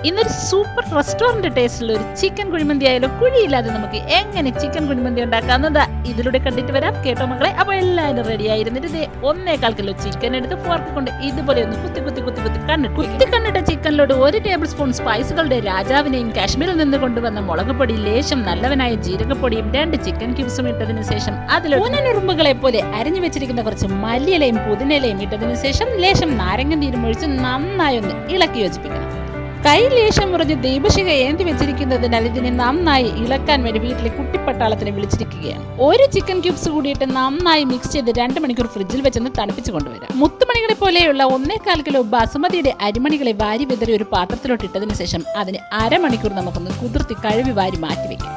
ഇന്നൊരു super restaurant ടേസ്റ്റിലുള്ള ഒരു chicken kuzhimanthi ആയാലും കുഴിയില്ലാതെ നമുക്ക് എങ്ങനെ ചിക്കൻ കുഴിമന്തി ഉണ്ടാക്കാവുന്നതാ ഇതിലൂടെ കണ്ടിട്ട് വരാം. കേട്ടോ മക്കളെ? അപ്പോൾ എല്ലാവരും റെഡി ആയിരുന്നിട്ട് 1.25 കിലോ ചിക്കൻ എടുത്ത് ഫോർക്ക് കൊണ്ട് ഇതുപോലെ ഒന്ന് കുത്തി കണ്ണിട്ട ചിക്കനിലോട് 1 ടേബിൾ സ്പൂൺ സ്പൈസുകളുടെ രാജാവിനെയും കാശ്മീരിൽ നിന്ന് കൊണ്ടുവന്ന മുളക് പൊടി, ലേശം നല്ലവനായ ജീരകപ്പൊടിയും 2 ചിക്കൻ ക്യൂബ്സും ഇട്ടതിനു ശേഷം അതിൽ ഊനനുറുമ്പുകളെ പോലെ അരിഞ്ഞു വെച്ചിരിക്കുന്ന കുറച്ച് മല്ലിയിലയും പുതിനയിലയും ഇട്ടതിനു ശേഷം ലേശം നാരങ്ങ നീരും ഒഴിച്ച് നന്നായി ഒന്ന് ഇളക്കി യോജിപ്പിക്കണം. കൈ ലേശം മുറിഞ്ഞ് ദീപശിഖ ഏന്തി വെച്ചിരിക്കുന്നതിനാൽ ഇതിനെ നന്നായി ഇളക്കാൻ വേണ്ടി വീട്ടിലെ കുട്ടിപ്പട്ടാളത്തിനെ വിളിച്ചിരിക്കുകയാണ്. 1 ചിക്കൻ ക്യൂബ്സ് കൂടിയിട്ട് നന്നായി മിക്സ് ചെയ്ത് 2 മണിക്കൂർ ഫ്രിഡ്ജിൽ വെച്ചൊന്ന് തണുപ്പിച്ച് കൊണ്ടുവരാം. മുത്തുമണികളെ പോലെയുള്ള 1.25 കിലോ ബാസുമതിയുടെ അരിമണികളെ വാരി വിതറി ഒരു പാത്രത്തിലോട്ട് ഇട്ടതിനു ശേഷം അതിന് അരമണിക്കൂർ നമുക്കൊന്ന് കുതിർത്തി കഴുകി വാരി മാറ്റിവെക്കാം.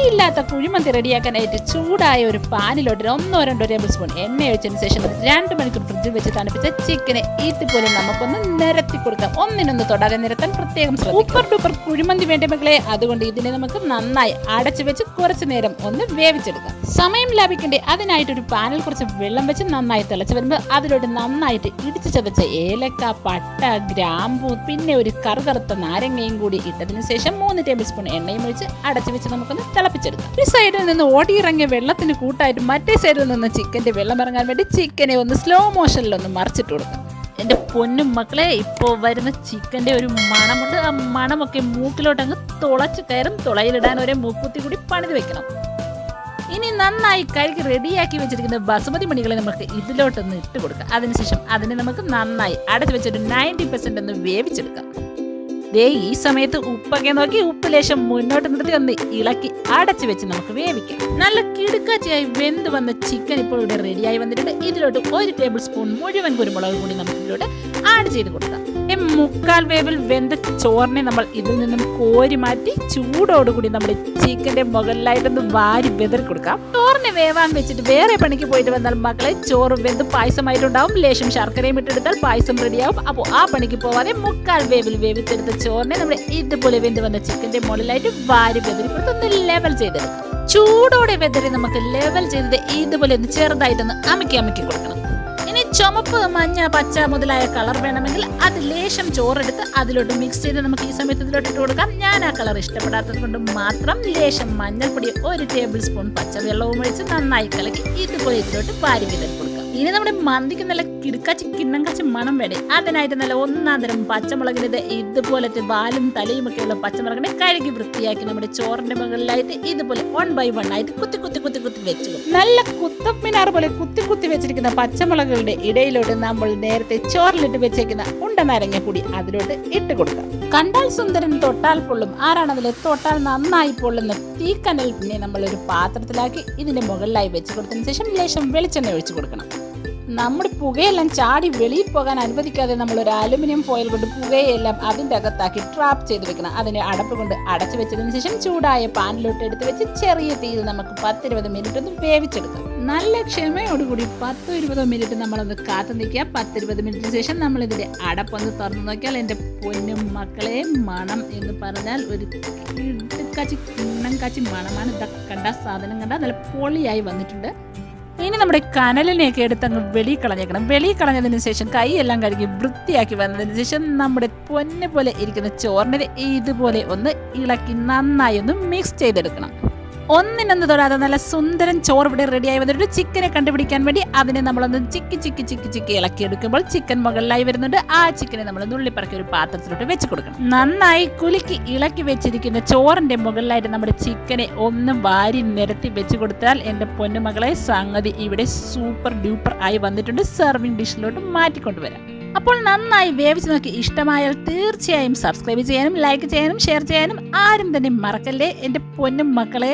ഇല്ലാത്ത കുഴിമന്തി റെഡിയാക്കാനായിട്ട് ചൂടായ ഒരു പാനിലോട്ട് 1-2 ടേബിൾ സ്പൂൺ എണ്ണ ഒഴിച്ചതിന് ശേഷം 2 മണിക്കൂർ ഫ്രിഡ്ജിൽ വെച്ച് തണുപ്പിച്ച ചിക്കനെ ഇതുപോലെ നമുക്കൊന്ന് നിരത്തി കൊടുക്കാം. ഒന്നിനൊന്ന് തൊടാതെ നിരത്താൻ പ്രത്യേകം സൂപ്പർ ഡൂപ്പർ കുഴിമന്തി വേണ്ട മക്കളെ. അതുകൊണ്ട് ഇതിനെ നമുക്ക് നന്നായി അടച്ചു വെച്ച് കുറച്ചു നേരം ഒന്ന് വേവിച്ചെടുക്കാം. സമയം ലാഭിക്കണ്ടേ, അതിനായിട്ടൊരു പാനിൽ കുറച്ച് വെള്ളം വെച്ച് നന്നായി തിളച്ച് വരുമ്പോൾ അതിലോട്ട് നന്നായിട്ട് ഇടിച്ചു ചതച്ച ഏലക്ക, പട്ട, ഗ്രാമ്പൂ, പിന്നെ ഒരു കറുകറുത്ത നാരങ്ങയും കൂടി ഇട്ടതിനു ശേഷം 3 ടേബിൾ സ്പൂൺ എണ്ണയും ഒഴിച്ച് അടച്ചു വെച്ച് നമുക്കൊന്ന് തിളപ്പിച്ചെടുക്കാം. ഈ സൈഡിൽ നിന്ന് ഓടിയിറങ്ങിയ വെള്ളത്തിന് കൂട്ടായിട്ട് മറ്റേ സൈഡിൽ നിന്ന് ചിക്കന്റെ വെള്ളം ഇറങ്ങാൻ വേണ്ടി ചിക്കനെ ഒന്ന് സ്ലോ മോഷനിൽ ഒന്ന് മറിച്ചിട്ട് കൊടുക്കാം. എന്റെ പൊന്നും മക്കളെ, ഇപ്പോൾ വരുന്ന ചിക്കന്റെ ഒരു മണമുണ്ട്. ആ മണമൊക്കെ മൂക്കിലോട്ട് അങ്ങ് തുളച്ച് കയറും. തുളയിലിടാൻ ഒരേ മൂക്കുത്തി കൂടി പണിത് വെക്കണം. ഇനി നന്നായി കഴുകി റെഡിയാക്കി വെച്ചിരിക്കുന്ന ബസുമതി മണികളെ നമുക്ക് ഇതിലോട്ടൊന്ന് ഇട്ട് കൊടുക്കാം. അതിനുശേഷം അതിനെ നമുക്ക് നന്നായി അടച്ചു വെച്ചൊരു 90% ഒന്ന് വേവിച്ചെടുക്കാം. ഈ സമയത്ത് ഉപ്പൊക്കെ നോക്കി ഉപ്പ് ലേശം മുന്നോട്ട് നിർത്തി ഒന്ന് ഇളക്കി അടച്ചു വെച്ച് നമുക്ക് വേവിക്കാം. നല്ല കിടുക്കാച്ചയായി വെന്ത് വന്ന ചിക്കൻ ഇപ്പോൾ ഇവിടെ റെഡിയായി വന്നിട്ടുണ്ട്. ഇതിലോട്ട് 1 ടേബിൾ സ്പൂൺ മുഴുവൻ കുരുമുളക് കൂടി നമുക്ക് ഇതിലോട്ട് ആഡ് ചെയ്ത് കൊടുക്കാം. 3/4 വേവിൽ വെന്ത ചോറിനെ നമ്മൾ ഇതിൽ നിന്നും കോരി മാറ്റി ചൂടോടുകൂടി നമ്മുടെ ചിക്കന്റെ മുകളിലായിട്ടൊന്ന് വാരി വെതറി കൊടുക്കാം. ചോറിനെ വേവാൻ വെച്ചിട്ട് വേറെ പണിക്ക് പോയിട്ട് വന്നാൽ മക്കളെ, ചോറ് വെന്ത് പായസമായിട്ടുണ്ടാവും. ലേശം ശർക്കരയും ഇട്ടെടുത്താൽ പായസം റെഡിയാവും. അപ്പോൾ ആ പണിക്ക് പോവാതെ 3/4 വേവിൽ വേവിച്ചെടുത്ത ചോറിനെ നമ്മുടെ ഇതുപോലെ വെന്ത് വന്ന ചിക്കന്റെ മുകളിലായിട്ട് വാരി വെതറി കൊടുത്തൊന്ന് ലെവൽ ചെയ്തെടുക്കാം. ചൂടോടെ വെതറി നമുക്ക് ലെവൽ ചെയ്തത് ഇതുപോലെ ഒന്ന് ചെറുതായിട്ടൊന്ന് അമക്കി കൊടുക്കണം. ഇനി ചുമപ്പ്, മഞ്ഞ, പച്ച മുതലായ കളർ വേണമെങ്കിൽ അത് ലേശം ചോറെടുത്ത് അതിലോട്ട് മിക്സ് ചെയ്ത് നമുക്ക് ഈ സമയത്ത് ഇതിലോട്ട് ഇട്ട് കൊടുക്കാം. ഞാൻ ആ കളർ ഇഷ്ടപ്പെടാത്തത് കൊണ്ട് മാത്രം ലേശം മഞ്ഞൾപ്പൊടി 1 ടേബിൾ സ്പൂൺ പച്ചവെള്ളവും ഒഴിച്ച് നന്നായി കലക്കി ഇതുപോലെ ഇതിലോട്ട് വാരി വിതറി കൊടുക്കാം. ഇനി നമ്മുടെ മന്തിക്ക് നല്ല കിടക്കാച്ചി കിണ്ണം കാച്ചി മണം വേണേ, അതിനായിട്ട് നല്ല 1-തരം പച്ചമുളകിൻ്റെ ഇതുപോലത്തെ വാലും തലയും ഒക്കെയുള്ള പച്ചമുളകിനെ കഴുകി വൃത്തിയാക്കി നമ്മുടെ ചോറിന്റെ മുകളിലായിട്ട് ഇതുപോലെ 1 by 1 ആയിട്ട് കുത്തി വെച്ചു. നല്ല കുത്തപ്പിനാർ പോലെ കുത്തി വെച്ചിരിക്കുന്ന പച്ചമുളകുകളുടെ ഇടയിലോട്ട് നമ്മൾ നേരത്തെ ചോറിലിട്ട് വെച്ചേക്കുന്ന ഉണ്ട നാരങ്ങ കൂടി അതിലോട്ട് ഇട്ട് കൊടുക്കാം. കണ്ടാൽ സുന്ദരൻ തൊട്ടാൽ പൊള്ളും. ആരാണതിലെ തൊട്ടാൽ നന്നായി പൊള്ളുന്ന തീക്കനൽ പിന്നെ നമ്മൾ ഒരു പാത്രത്തിലാക്കി ഇതിന്റെ മുകളിലായി വെച്ച് കൊടുത്തതിന് ശേഷം ലേശം വെളിച്ചെണ്ണ ഒഴിച്ചു കൊടുക്കണം. നമ്മുടെ പുകയെല്ലാം ചാടി വെളിയിൽ പോകാൻ അനുവദിക്കാതെ നമ്മൾ ഒരു അലുമിനിയം ഫോയിൽ കൊണ്ട് പുകയെല്ലാം അതിൻ്റെ അകത്താക്കി ട്രാപ്പ് ചെയ്ത് വെക്കണം. അതിനെ അടപ്പ് കൊണ്ട് അടച്ചു വെച്ചതിന് ശേഷം ചൂടായ പാനിലോട്ട് എടുത്ത് വെച്ച് ചെറിയ തീയിൽ നമുക്ക് 10-20 മിനിറ്റ് ഒന്ന് വേവിച്ചെടുക്കാം. നല്ല ക്ഷമയോടുകൂടി 10-20 മിനിറ്റ് നമ്മളൊന്ന് കാത്തു നിൽക്കുക. 10-20 മിനിറ്റിന് ശേഷം നമ്മൾ ഇതിൻ്റെ അടപ്പൊന്ന് തുറന്നു നോക്കിയാൽ എൻ്റെ പൊന്നും മക്കളെ, മണം എന്ന് പറഞ്ഞാൽ ഒരു കിണ്ണം കാച്ചി മണമാണ്. ഇതൊക്കെ കണ്ട സാധനം കണ്ടാൽ നല്ല പൊളിയായി വന്നിട്ടുണ്ട്. ഇനി നമ്മുടെ കനലിനെയൊക്കെ എടുത്തങ്ങ് വെളിയിൽ കളഞ്ഞേക്കണം. വെളിയിൽ കളഞ്ഞതിന് ശേഷം കൈയെല്ലാം കഴുകി വൃത്തിയാക്കി വന്നതിന് ശേഷം നമ്മുടെ പൊന്ന് പോലെ ഇരിക്കുന്ന ചോറിനെ ഇതുപോലെ ഒന്ന് ഇളക്കി നന്നായി ഒന്ന് മിക്സ് ചെയ്തെടുക്കണം. ഒന്നിനൊന്ന് തൊടാതെ നല്ല സുന്ദരൻ ചോറ് ഇവിടെ റെഡിയായി വന്നിട്ട് ചിക്കനെ കണ്ടുപിടിക്കാൻ വേണ്ടി അതിനെ നമ്മളൊന്ന് ചിക്കി ഇളക്കി എടുക്കുമ്പോൾ ചിക്കൻ മുകളിലായി വരുന്നുണ്ട്. ആ ചിക്കനെ നമ്മൾ നുള്ളിപ്പറക്കി ഒരു പാത്രത്തിലോട്ട് വെച്ച് കൊടുക്കണം. നന്നായി കുലുക്കി ഇളക്കി വെച്ചിരിക്കുന്ന ചോറിന്റെ മുകളിലായിട്ട് നമ്മുടെ ചിക്കനെ ഒന്ന് വാരി നിരത്തി വെച്ച് കൊടുത്താൽ എൻ്റെ പൊന്നുമകളെ, സംഗതി ഇവിടെ സൂപ്പർ ഡ്യൂപ്പർ ആയി വന്നിട്ടുണ്ട്. സെർവിംഗ് ഡിഷിലോട്ട് മാറ്റിക്കൊണ്ടുവരാം. അപ്പോൾ നന്നായി വേവിച്ച് നോക്കി ഇഷ്ടമായാൽ തീർച്ചയായും സബ്സ്ക്രൈബ് ചെയ്യാനും ലൈക്ക് ചെയ്യാനും ഷെയർ ചെയ്യാനും ആരും തന്നെ മറക്കല്ലേ എൻ്റെ പൊന്നും മക്കളെ.